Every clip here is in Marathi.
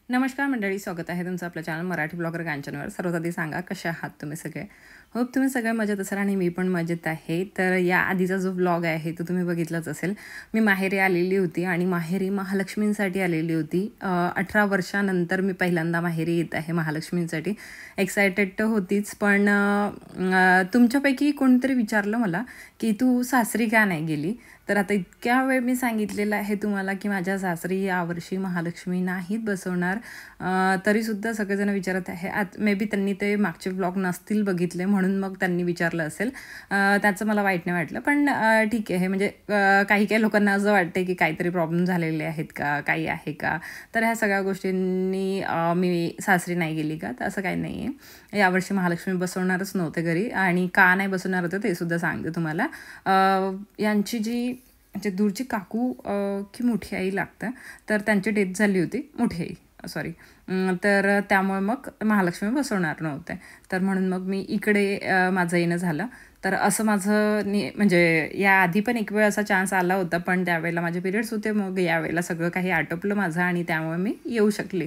नमस्कार मंडळी, स्वागत आहे तुमचं आपल्या चॅनल मराठी ब्लॉगर कांचनवर. सर्वात आधी सांगा कशा आहात तुम्ही सगळे. होप तुम्ही सगळे मजेत असाल आणि मी पण मजेत आहे. तर या आधीचा जो ब्लॉग आहे तो तुम्ही बघितलाच असेल. मी माहेरी आलेली होती आणि माहेरी महालक्ष्मींसाठी आलेली होती. 18 वर्षानंतर मी पहिल्यांदा माहेरी येत आहे महालक्ष्मींसाठी. एक्सायटेड तर होतीच, पण तुमच्यापैकी कोणीतरी विचारलं मला की तू सासरी का नाही गेली. तर आता इतक्या वेळ मी सांगितलेलं आहे तुम्हाला की माझ्या सासरी यावर्षी महालक्ष्मी नाहीत बसवणार. तरीसुद्धा सगळेजण विचारत आहे. मे बी त्यांनी ते मागचे ब्लॉग नसतील बघितले म्हणून मग त्यांनी विचारलं असेल. त्याचं मला वाईट नाही वाटलं, पण ठीक आहे. म्हणजे काही काही लोकांना असं वाटते की काहीतरी प्रॉब्लेम झालेले आहेत का, काही आहे का. तर ह्या सगळ्या गोष्टींनी मी सासरी नाही गेली का, तर असं काही नाही आहे. यावर्षी महालक्ष्मी बसवणारच नव्हते घरी, आणि का नाही बसवणार होतं ते सुद्धा सांगते तुम्हाला. यांची जी दूरची काकू की मोठी आई लागतं, तर त्यांची डेथ झाली होती. मोठी आई, सॉरी. तर त्यामुळे मग महालक्ष्मी बसवणार नव्हते. तर म्हणून मग मी इकडे माझं येणं झालं. तर असं माझं म्हणजे याआधी पण एक वेळ असा चान्स आला होता, पण त्यावेळेला माझे पिरियड्स होते. मग यावेळेला सगळं काही आटोपलं माझं आणि त्यामुळे मी येऊ शकले.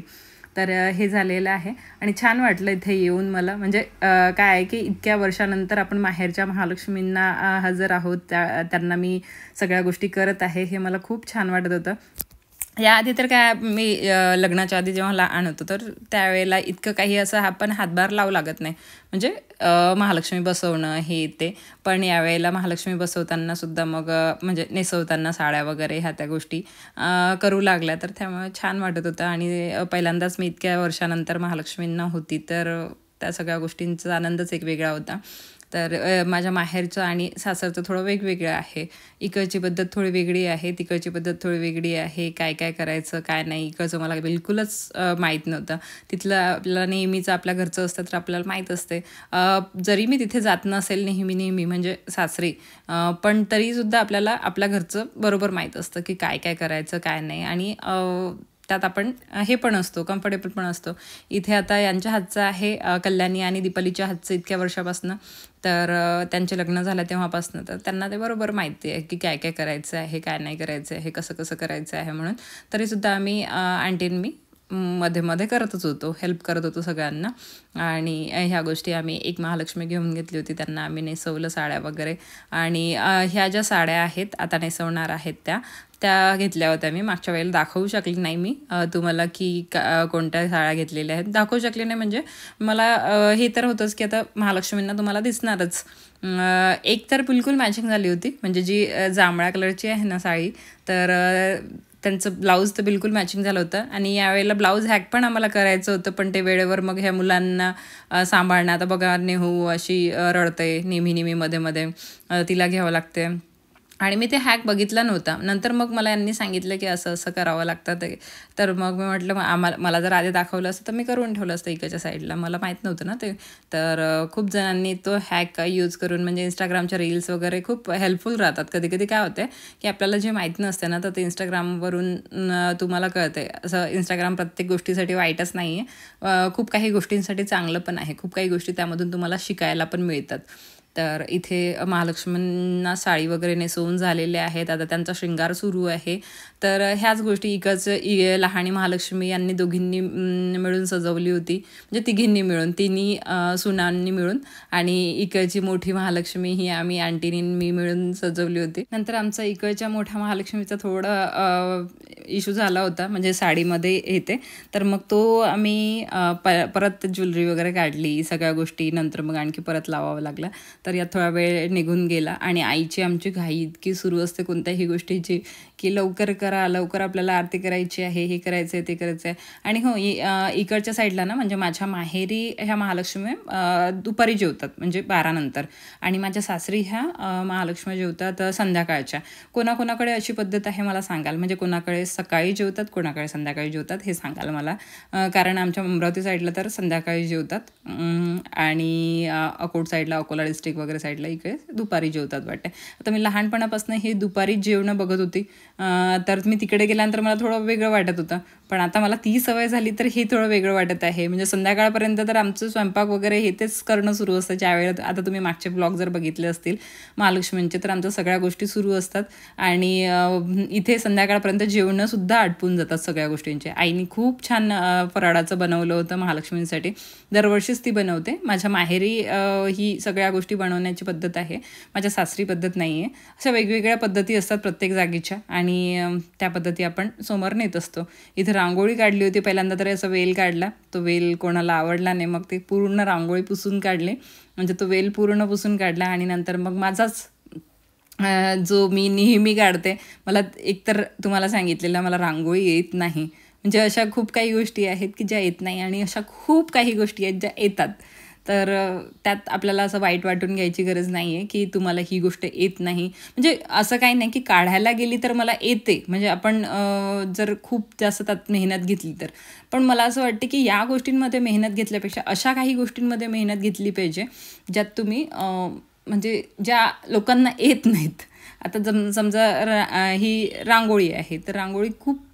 तर हे झालेलं आहे आणि छान वाटलं इथे येऊन मला. म्हणजे काय आहे की इतक्या वर्षानंतर आपण माहेरच्या महालक्ष्मींना हजर आहोत. त्यांना मी सगळ्या गोष्टी करत आहे, हे मला खूप छान वाटत होतं. याआधी तर काय मी लग्नाच्या आधी जेव्हा लहान होतो तर त्यावेळेला इतकं काही असं आपण हातभार लावू लागत नाही. म्हणजे महालक्ष्मी बसवणं हे ते. पण यावेळेला महालक्ष्मी बसवताना सुद्धा मग म्हणजे नेसवताना साड्या वगैरे ह्या त्या गोष्टी करू लागल्या. तर त्यामुळे छान वाटत होतं आणि पहिल्यांदाच मी इतक्या वर्षानंतर महालक्ष्मींना होती, तर त्या सगळ्या गोष्टींचा आनंदच एक वेगळा होता. तर माझ्या माहेरचं आणि सासरचं थोडं वेगवेगळं आहे. इकडची पद्धत थोडी वेगळी आहे, तिकडची पद्धत थोडी वेगळी आहे. काय काय करायचं काय नाही इकडचं मला बिलकुलच माहीत नव्हतं. तिथलं आपल्याला नेहमीचं आपल्या घरचं असतं तर आपल्याला माहीत असते. जरी मी तिथे जात नसेल नेहमी म्हणजे सासरी, पण तरीसुद्धा आपल्याला आपल्या घरचं बरोबर माहीत असतं की काय काय करायचं काय नाही. आणि त्यात आपण हे पण असतो, कम्फर्टेबल पण असतो. इथे आता यांच्या हातचं आहे, कल्याणी आणि दीपालीच्या हातचं इतक्या वर्षापासून. तर त्यांचे लग्न झालं तेव्हापासून तर त्यांना ते बरोबर माहिती आहे की काय काय करायचं आहे काय नाही करायचं आहे, कसं कसं करायचं आहे म्हणून. तरीसुद्धा आम्ही आंटीन मी मध्ये मध्ये करतच होतो, हेल्प करत होतो सगळ्यांना. आणि ह्या गोष्टी आम्ही एक महालक्ष्मी घेऊन घेतली होती, त्यांना आम्ही नेसवलं साड्या वगैरे. आणि ह्या ज्या साड्या आहेत आता नेसवणार आहेत त्या घेतल्या होत्या मी. मागच्या वेळेला दाखवू शकली नाही मी तुम्हाला की कोणत्या साड्या घेतलेल्या आहेत. दाखवू शकले नाही म्हणजे मला हे तर होतंच की आता महालक्ष्मींना तुम्हाला दिसणारच. एक तर बिलकुल मॅचिंग झाली होती, म्हणजे जी जांभळ्या कलरची आहे ना साडी, तर त्यांचं ब्लाऊज तर बिलकुल मॅचिंग झालं होतं. आणि यावेळेला ब्लाऊज हॅक पण आम्हाला करायचं होतं, पण ते वेळेवर मग ह्या मुलांना सांभाळणं. आता बघा नेहू अशी रडते नेहमी मध्ये मध्ये, तिला घ्यावं लागते. आणि मी ते हॅक बघितला नव्हता. नंतर मग मला यांनी सांगितलं की असं असं करावं लागतं ते. तर मग मी म्हटलं मला जर आधी दाखवलं असतं तर मी करून ठेवलं असतं इकडच्या साईडला, मला माहीत नव्हतं ना ते. तर खूप जणांनी तो हॅक यूज करून, म्हणजे इंस्टाग्रामच्या रील्स वगैरे खूप हेल्पफुल राहतात. कधी कधी काय होते की आपल्याला जे माहीत नसते ना, तर ते इंस्टाग्रामवरून तुम्हाला कळते. असं इंस्टाग्राम प्रत्येक गोष्टीसाठी वाईटच नाही आहे, खूप काही गोष्टींसाठी चांगलं पण आहे. खूप काही गोष्टी त्यामधून तुम्हाला शिकायला पण मिळतात. तर इथे महालक्ष्मींना साडी वगैरे नेसवून झालेले आहेत, आता त्यांचा शृंगार सुरू आहे. तर ह्याच गोष्टी इकडचं लहानी महालक्ष्मी यांनी दोघींनी मिळून सजवली होती, म्हणजे तिघींनी मिळून, तिन्ही सुनांनी मिळून. आणि इकडची मोठी महालक्ष्मी ही आम्ही आंटीनी मी मिळून सजवली होती. नंतर आमचा इकडच्या मोठ्या महालक्ष्मीचा थोडा इश्यू झाला होता, म्हणजे साडीमध्ये येते. तर मग तो आम्ही परत ज्वेलरी वगैरे काढली सगळ्या गोष्टी, नंतर मग आणखी परत लावावं लागलं. तर यात थोडा वेळ निघून गेला. आणि आईची आमची घाई इतकी सुरू असते कोणत्याही गोष्टीची की लवकर करा, लवकर आपल्याला आरती करायची आहे, हे करायचं आहे ते करायचं आहे. आणि हो, इकडच्या साईडला ना, म्हणजे माझ्या माहेरी ह्या महालक्ष्मी दुपारी जेवतात, म्हणजे 12 नंतर. आणि माझ्या सासरी ह्या महालक्ष्मी जेवतात संध्याकाळच्या. कोणाकोणाकडे अशी पद्धत आहे मला सांगाल, म्हणजे कोणाकडे सकाळी जेवतात, कोणाकडे संध्याकाळी जेवतात, हे सांगाल मला. कारण आमच्या अमरावती साईडला तर संध्याकाळी जेवतात. आणि अकोट साईडला, अकोला डिस्ट्रिक्ट मिस्टेक वगैरे साईडला इकडे दुपारी जेवतात वाटते. आता मी लहानपणापासून हे दुपारी जेवणं बघत होती, तर मी तिकडे गेल्यानंतर मला थोडं वेगळं वाटत होतं, पण आता मला ती सवय झाली तर हे थोडं वेगळं वाटत आहे. म्हणजे संध्याकाळपर्यंत तर आमचं स्वयंपाक वगैरे हे तेच करणं सुरू असतं. ज्यावेळेला आता तुम्ही मागचे ब्लॉग जर बघितले असतील महालक्ष्मींचे, तर आमच्या सगळ्या गोष्टी सुरू असतात आणि इथे संध्याकाळपर्यंत जेवणंसुद्धा आटपून जातात सगळ्या गोष्टींचे. आईने खूप छान फराळाचं बनवलं होतं महालक्ष्मींसाठी. दरवर्षीच ती बनवते. माझ्या माहेरी ही सगळ्या गोष्टी बनवण्याची पद्धत आहे, माझ्या सासरी पद्धत नाही आहे. अशा वेगवेगळ्या पद्धती असतात प्रत्येक जागेच्या आणि त्या पद्धती आपण समोर नेत असतो. इथे रांगोळी काढली होती पहिल्यांदा, तर असा वेल काढला. तो वेल कोणाला आवडला नाही, मग ते पूर्ण रांगोळी पुसून काढले, म्हणजे तो वेल पूर्ण पुसून काढला. आणि नंतर मग माझाच जो मी नेहमी काढते, मला एकतर तुम्हाला सांगितलेलं मला रांगोळी येत नाही, म्हणजे अशा खूप काही गोष्टी आहेत की ज्या येत नाही आणि अशा खूप काही गोष्टी आहेत ज्या येतात. तर त्यात आपल्याला असं वाईट वाटून घ्यायची गरज नाही आहे की तुम्हाला ही गोष्ट येत नाही. म्हणजे असं काही नाही की काढायला गेली तर मला येते, म्हणजे आपण जर खूप जास्त त्यात मेहनत घेतली तर. पण मला असं वाटते की या गोष्टींमध्ये मेहनत घेतल्यापेक्षा अशा काही गोष्टींमध्ये मेहनत घेतली पाहिजे ज्यात तुम्ही म्हणजे ज्या लोकांना येत नाहीत. आता समजा ही रांगोळी आहे, तर रांगोळी खूप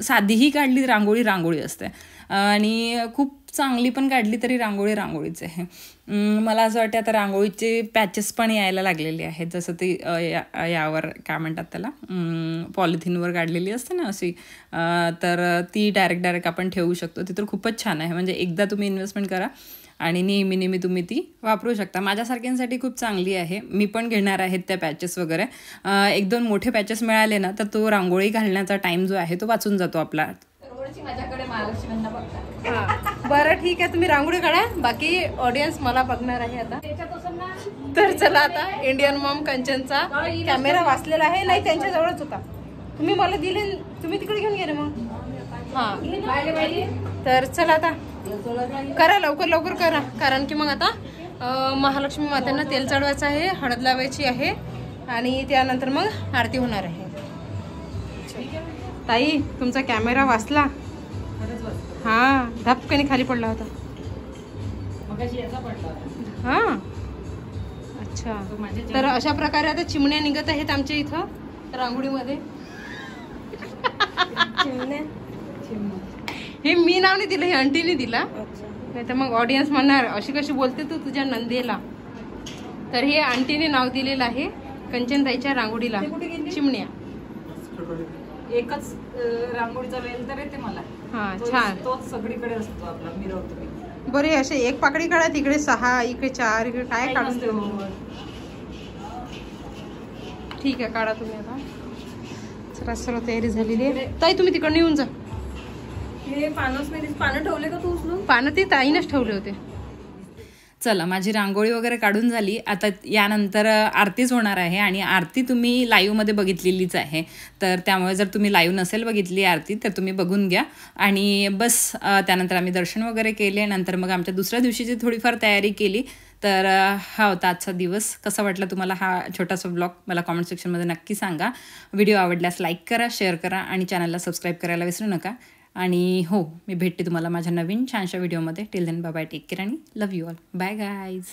साधीही काढली रांगोळी रांगोळी असते आणि खूप चांगली पण काढली तरी रांगोळी रांगोळीच आहे. मला असं वाटतं आता रांगोळीचे पॅचेस पण यायला लागलेले आहेत, जसं ते यावर काय म्हणतात त्याला, पॉलिथिनवर काढलेली असते ना अशी, तर ती डायरेक्ट आपण ठेवू शकतो. ती तर खूपच छान आहे. म्हणजे एकदा तुम्ही इन्व्हेस्टमेंट करा आणि नेहमी तुम्ही ती वापरू शकता. माझ्यासारख्यांसाठी खूप चांगली आहे. मी पण घेणार आहेत त्या पॅचेस वगैरे. 1-2 मोठे पॅचेस मिळाले ना, तर तो रांगोळी घालण्याचा टाईम जो आहे तो वाचून जातो आपला. माझ्याकडे महालक्ष्मींना बघता. हां बरं ठीक आहे, तुम्ही रांगोळी काढा, बाकी ऑडियन्स मला बघणार आहे आता. तर चला आता इंडियन मॉम कंचनचा कॅमेरा वाचलेला आहे, नाही त्यांच्याजवळच होता, तुम्ही मला दिले, तुम्ही तिकडे घेऊन गेले मग. हां तर चला आता करा, लवकर करा, कारण की मग आता महालक्ष्मी मात्यांना तेल चढवायचं आहे, हळद लावायची आहे आणि त्यानंतर मग आरती होणार आहे. ताई तुमचा कॅमेरा वाचला. हां धपकनी खाली पडला होता. हां अच्छा, तर अशा प्रकारे आता चिमण्या निघत आहेत आमच्या इथं रांगोळीमध्ये. हे मी नाव नाही दिलं, हे आंटीने दिला, नाही तर मग ऑडियन्स म्हणणार अशी कशी बोलते तू तुझ्या नंदेला. तर हे आंटीने नाव दिलेलं आहे कंचनताईच्या रांगोळीला, चिमण्या. एकच रांगोळीचा वेल तर येते मला. हां छान, तोच सगळीकडे असतो आपला, मिरवतो. बरे असे एक पाकडी काढा, तिकडे 6, इकडे 4, इकडे काय काढून देऊ. ठीक आहे काढा तुम्ही आता. चला सर्व तयारी झालेली आहे. ताई तुम्ही तिकडे येऊन जा. हे पानं ठेवले का तू उचलून? पानं ते ताईनच ठेवले होते. चला माझी रांगोळी वगैरे काढून झाली. आता यानंतर आरतीच होणार आहे आणि आरती तुम्ही लाईव्हमध्ये बघितलेलीच आहे, तर त्यामुळे जर तुम्ही लाईव्ह नसेल बघितली आरती तर तुम्ही बघून घ्या. आणि बस त्यानंतर आम्ही दर्शन वगैरे केले. नंतर मग आमच्या दुसऱ्या दिवशीची थोडीफार तयारी केली. तर हा होता आजचा दिवस. कसा वाटला तुम्हाला हा छोटासा ब्लॉग मला कॉमेंट सेक्शनमध्ये नक्की सांगा. व्हिडिओ आवडल्यास लाईक करा, शेअर करा आणि चॅनलला सबस्क्राईब करायला विसरू नका. आणि हो, मी भेटते तुम्हाला माझ्या नवीन छानशा व्हिडिओमध्ये. Till then bye bye, take care आणि love you all. Bye guys.